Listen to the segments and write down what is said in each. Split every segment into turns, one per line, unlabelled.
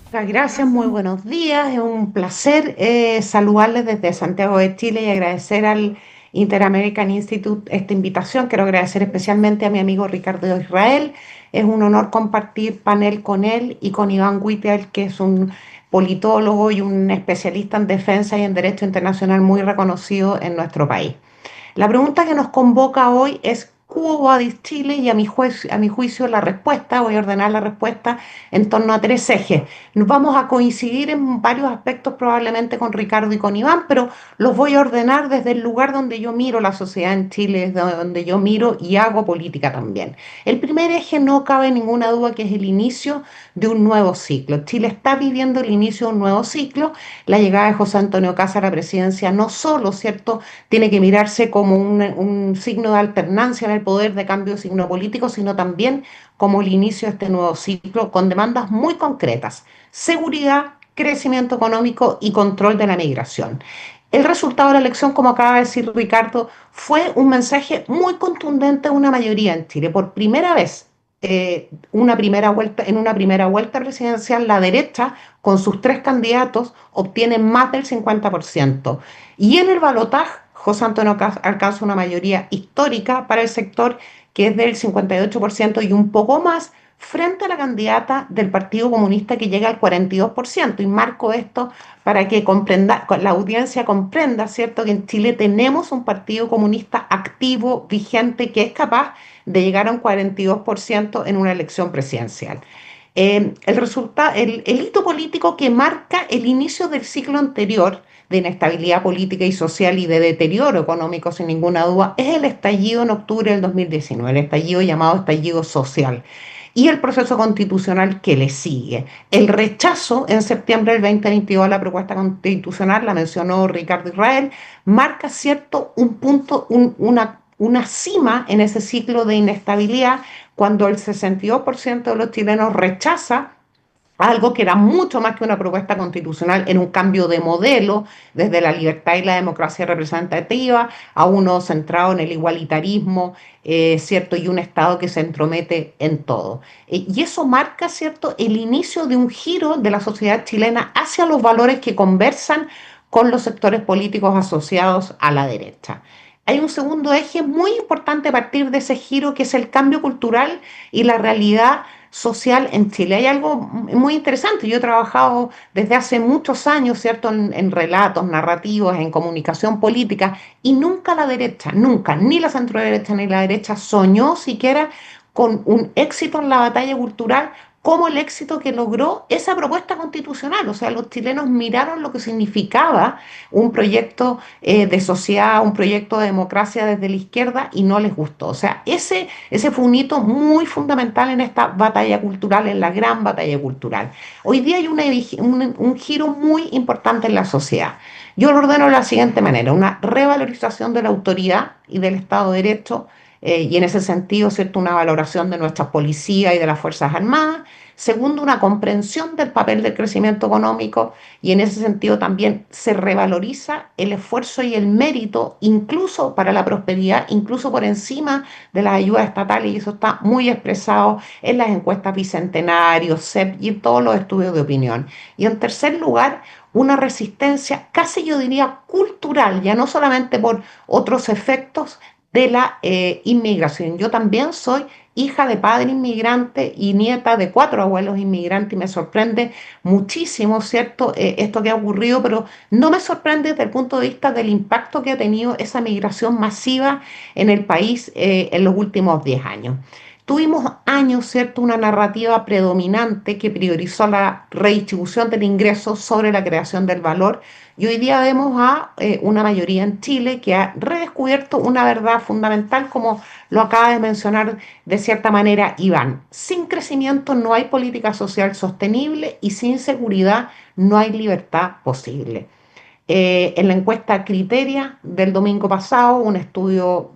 Muchas gracias, muy buenos días. Es un placer saludarles desde Santiago de Chile y agradecer al Inter-American Institute esta invitación. Quiero agradecer especialmente a mi amigo Ricardo Israel. Es un honor compartir panel con él y con Iván Whittier, que es un politólogo y un especialista en defensa y en derecho internacional muy reconocido en nuestro país. La pregunta que nos convoca hoy es ¿Quo vadis Chile? Y a mi juicio la respuesta, voy a ordenar la respuesta en torno a tres ejes. Nos vamos a coincidir en varios aspectos probablemente con Ricardo y con Iván, pero los voy a ordenar desde el lugar donde yo miro la sociedad en Chile, desde donde yo miro y hago política también. El primer eje no cabe ninguna duda que es el inicio de un nuevo ciclo. Chile está viviendo el inicio de un nuevo ciclo. La llegada de José Antonio Caz a la presidencia no solo, ¿cierto?, tiene que mirarse como un signo de alternancia en el poder de cambio de signo político, sino también como el inicio de este nuevo ciclo con demandas muy concretas: seguridad, crecimiento económico y control de la migración. El resultado de la elección, como acaba de decir Ricardo, fue un mensaje muy contundente de una mayoría en Chile. Por primera vez, en una primera vuelta presidencial, la derecha, con sus tres candidatos, obtiene más del 50%. Y en el balotaje, José Antonio Caz alcanza una mayoría histórica para el sector, que es del 58% y un poco más, frente a la candidata del Partido Comunista, que llega al 42%. Y marco esto para que la audiencia comprenda, ¿cierto?, que en Chile tenemos un Partido Comunista activo, vigente, que es capaz de llegar a un 42% en una elección presidencial. El hito político que marca el inicio del ciclo anterior de inestabilidad política y social y de deterioro económico, sin ninguna duda, es el estallido en octubre del 2019, el estallido llamado estallido social, y el proceso constitucional que le sigue. El rechazo en septiembre del 2022 a la propuesta constitucional, la mencionó Ricardo Israel, marca, cierto, un punto, una cima en ese ciclo de inestabilidad, cuando el 62% de los chilenos rechaza algo que era mucho más que una propuesta constitucional, en un cambio de modelo desde la libertad y la democracia representativa a uno centrado en el igualitarismo, ¿cierto? Y un Estado que se entromete en todo. Y eso marca, ¿cierto?, el inicio de un giro de la sociedad chilena hacia los valores que conversan con los sectores políticos asociados a la derecha. Hay un segundo eje muy importante a partir de ese giro, que es el cambio cultural y la realidad social en Chile. Hay algo muy interesante. Yo he trabajado desde hace muchos años, ¿cierto?, en relatos, narrativos, en comunicación política, y nunca la derecha, nunca, ni la centroderecha ni la derecha soñó siquiera con un éxito en la batalla cultural como el éxito que logró esa propuesta constitucional. O sea, los chilenos miraron lo que significaba un proyecto de sociedad, un proyecto de democracia desde la izquierda, y no les gustó. O sea, ese fue un hito muy fundamental en esta batalla cultural, en la gran batalla cultural. Hoy día hay un giro muy importante en la sociedad. Yo lo ordeno de la siguiente manera: una revalorización de la autoridad y del Estado de Derecho, y en ese sentido, ¿cierto?, una valoración de nuestras policías y de las Fuerzas Armadas. Segundo, una comprensión del papel del crecimiento económico, y en ese sentido también se revaloriza el esfuerzo y el mérito, incluso para la prosperidad, incluso por encima de las ayudas estatales, y eso está muy expresado en las encuestas Bicentenario, CEP y en todos los estudios de opinión. Y en tercer lugar, una resistencia casi, yo diría, cultural, ya no solamente por otros efectos de la inmigración. Yo también soy hija de padre inmigrante y nieta de cuatro abuelos inmigrantes, y me sorprende muchísimo, ¿cierto?, esto que ha ocurrido, pero no me sorprende desde el punto de vista del impacto que ha tenido esa migración masiva en el país en los últimos 10 años. Tuvimos años, ¿cierto?, una narrativa predominante que priorizó la redistribución del ingreso sobre la creación del valor, y hoy día vemos a una mayoría en Chile que ha redescubierto una verdad fundamental, como lo acaba de mencionar de cierta manera Iván: sin crecimiento no hay política social sostenible, y sin seguridad no hay libertad posible. En la encuesta Criteria del domingo pasado, un estudio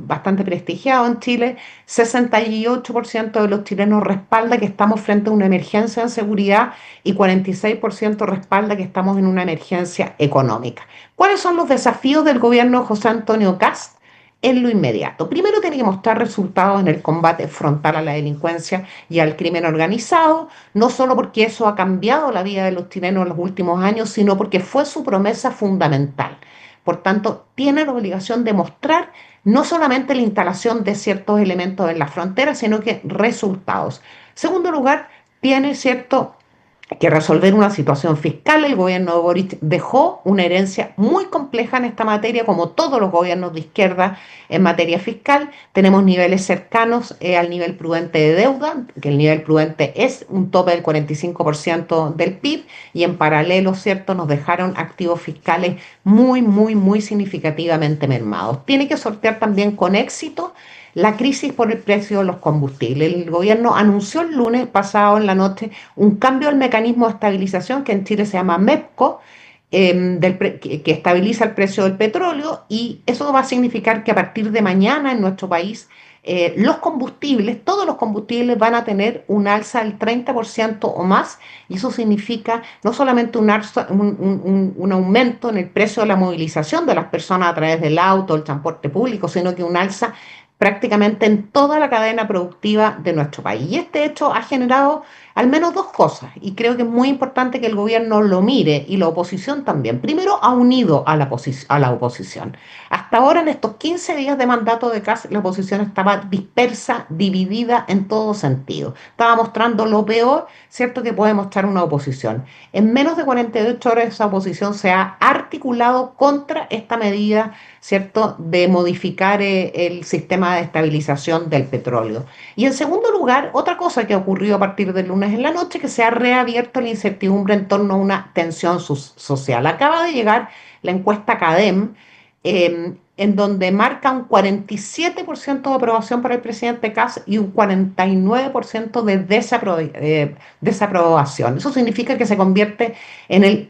bastante prestigiado en Chile, 68% de los chilenos respalda que estamos frente a una emergencia en seguridad, y 46% respalda que estamos en una emergencia económica. ¿Cuáles son los desafíos del gobierno de José Antonio Caz? en lo inmediato. Primero tiene que mostrar resultados en el combate frontal a la delincuencia y al crimen organizado, no solo porque eso ha cambiado la vida de los chilenos en los últimos años, sino porque fue su promesa fundamental. Por tanto, tiene la obligación de mostrar no solamente la instalación de ciertos elementos en la frontera, sino que resultados. Segundo lugar, tiene cierto que resolver una situación fiscal. El gobierno de Boric dejó una herencia muy compleja en esta materia, como todos los gobiernos de izquierda en materia fiscal. Tenemos niveles cercanos al nivel prudente de deuda, que el nivel prudente es un tope del 45% del PIB, y en paralelo, ¿cierto?, nos dejaron activos fiscales muy significativamente mermados. Tiene que sortear también con éxito la crisis por el precio de los combustibles. El gobierno anunció el lunes pasado en la noche un cambio al mecanismo de estabilización que en Chile se llama MEPCO, que estabiliza el precio del petróleo, y eso va a significar que a partir de mañana en nuestro país los combustibles, todos los combustibles van a tener un alza del 30% o más, y eso significa no solamente un aumento en el precio de la movilización de las personas a través del auto, el transporte público, sino que un alza prácticamente en toda la cadena productiva de nuestro país. Y este hecho ha generado al menos dos cosas, y creo que es muy importante que el gobierno lo mire y la oposición también. Primero, ha unido a la oposición. Hasta ahora, en estos 15 días de mandato de Kast, la oposición estaba dispersa, dividida en todo sentido. Estaba mostrando lo peor, ¿cierto?, que puede mostrar una oposición. En menos de 48 horas esa oposición se ha articulado contra esta medida, ¿cierto?, de modificar el sistema de estabilización del petróleo. Y en segundo lugar, otra cosa que ocurrió a partir del lunes en la noche, que se ha reabierto la incertidumbre en torno a una tensión social. Acaba de llegar la encuesta CADEM, en donde marca un 47% de aprobación para el presidente Kast y un 49% de desaprobación. Eso significa que se convierte en el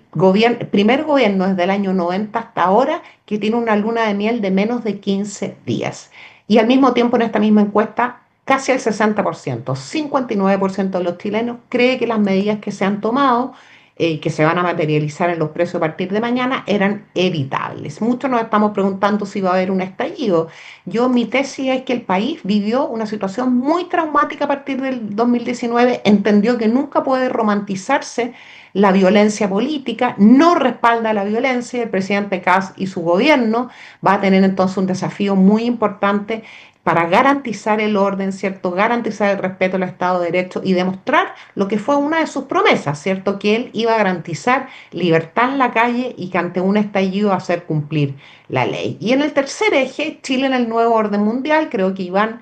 primer gobierno desde el año 90 hasta ahora que tiene una luna de miel de menos de 15 días. Y al mismo tiempo, en esta misma encuesta, casi el 60%, 59% de los chilenos cree que las medidas que se han tomado, que se van a materializar en los precios a partir de mañana, eran evitables. Muchos nos estamos preguntando si va a haber un estallido. Mi tesis es que el país vivió una situación muy traumática a partir del 2019, entendió que nunca puede romantizarse la violencia política, no respalda la violencia. El presidente Kast y su gobierno va a tener entonces un desafío muy importante para garantizar el orden, ¿cierto? Garantizar el respeto al Estado de Derecho y demostrar lo que fue una de sus promesas, ¿cierto? Que él iba a garantizar libertad en la calle y que ante un estallido a hacer cumplir la ley. Y en el tercer eje, Chile en el nuevo orden mundial, creo que Iván,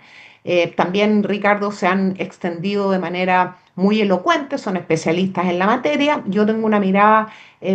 también Ricardo, se han extendido de manera muy elocuente, son especialistas en la materia. Yo tengo una mirada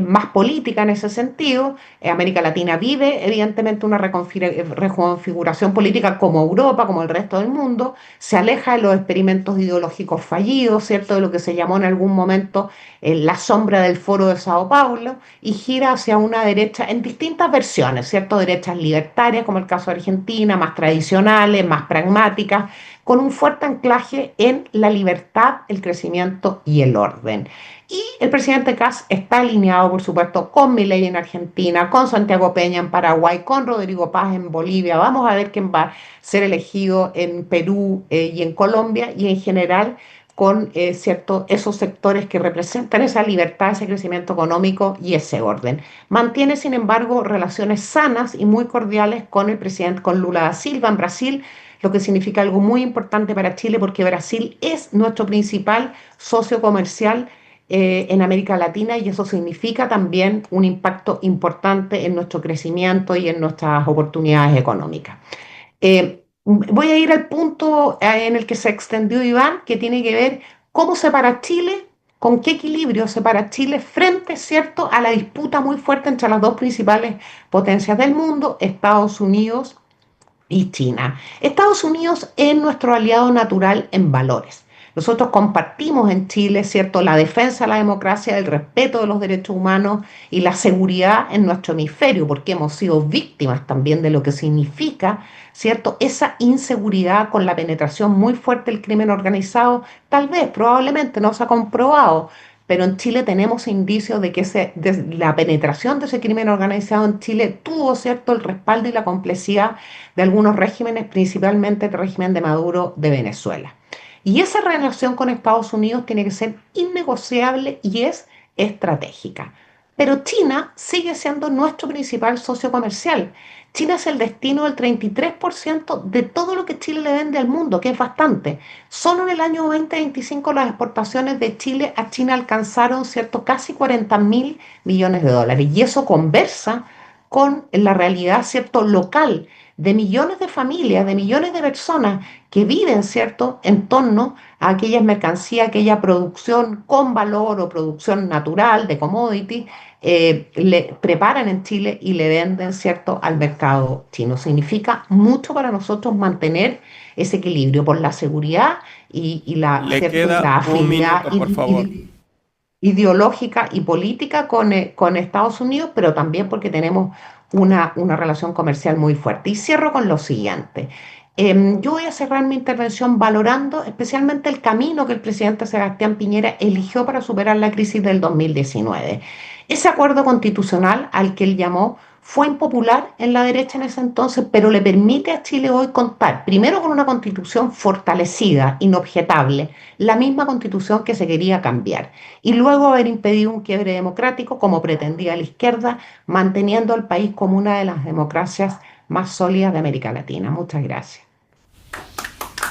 más política en ese sentido. América Latina vive evidentemente una reconfiguración política como Europa, como el resto del mundo, se aleja de los experimentos ideológicos fallidos, ¿cierto?, de lo que se llamó en algún momento la sombra del Foro de Sao Paulo, y gira hacia una derecha en distintas versiones, ¿cierto?, derechas libertarias, como el caso de Argentina, más tradicionales, más pragmáticas, con un fuerte anclaje en la libertad, el crecimiento y el orden. Y el presidente Kast está alineado, por supuesto, con Milei en Argentina, con Santiago Peña en Paraguay, con Rodrigo Paz en Bolivia. Vamos a ver quién va a ser elegido en Perú y en Colombia, y en general con esos sectores que representan esa libertad, ese crecimiento económico y ese orden. Mantiene, sin embargo, relaciones sanas y muy cordiales con el presidente, con Lula da Silva en Brasil, lo que significa algo muy importante para Chile, porque Brasil es nuestro principal socio comercial en América Latina, y eso significa también un impacto importante en nuestro crecimiento y en nuestras oportunidades económicas. Voy a ir al punto en el que se extendió Iván, que tiene que ver cómo se para Chile, con qué equilibrio se para Chile frente, ¿cierto?, a la disputa muy fuerte entre las dos principales potencias del mundo, Estados Unidos y China. Estados Unidos es nuestro aliado natural en valores. Nosotros compartimos en Chile, ¿cierto?, la defensa de la democracia, el respeto de los derechos humanos y la seguridad en nuestro hemisferio, porque hemos sido víctimas también de lo que significa, ¿cierto?, esa inseguridad con la penetración muy fuerte del crimen organizado. Tal vez, probablemente, no se ha comprobado, pero en Chile tenemos indicios de que la penetración de ese crimen organizado en Chile tuvo, ¿cierto?, el respaldo y la complicidad de algunos regímenes, principalmente el régimen de Maduro de Venezuela. Y esa relación con Estados Unidos tiene que ser innegociable y es estratégica. Pero China sigue siendo nuestro principal socio comercial. China es el destino del 33% de todo lo que Chile le vende al mundo, que es bastante. Solo en el año 2025 las exportaciones de Chile a China alcanzaron, ¿cierto?, casi 40.000 millones de dólares. Y eso conversa con la realidad, ¿cierto?, local de millones de familias, de millones de personas que viven, ¿cierto?, en torno a aquellas mercancías, aquella producción con valor o producción natural de commodity, le preparan en Chile y le venden, ¿cierto?, al mercado chino. Significa mucho para nosotros mantener ese equilibrio por la seguridad y la,
Le
¿cierto?, y
queda
la
un
afinidad
minuto, por favor.
ideológica y política con Estados Unidos, pero también porque tenemos una relación comercial muy fuerte. Y cierro con lo siguiente. Yo voy a cerrar mi intervención valorando especialmente el camino que el presidente Sebastián Piñera eligió para superar la crisis del 2019. Ese acuerdo constitucional al que él llamó fue impopular en la derecha en ese entonces, pero le permite a Chile hoy contar primero con una constitución fortalecida, inobjetable, la misma constitución que se quería cambiar, y luego haber impedido un quiebre democrático como pretendía la izquierda, manteniendo al país como una de las democracias más sólidas de América Latina. Muchas gracias.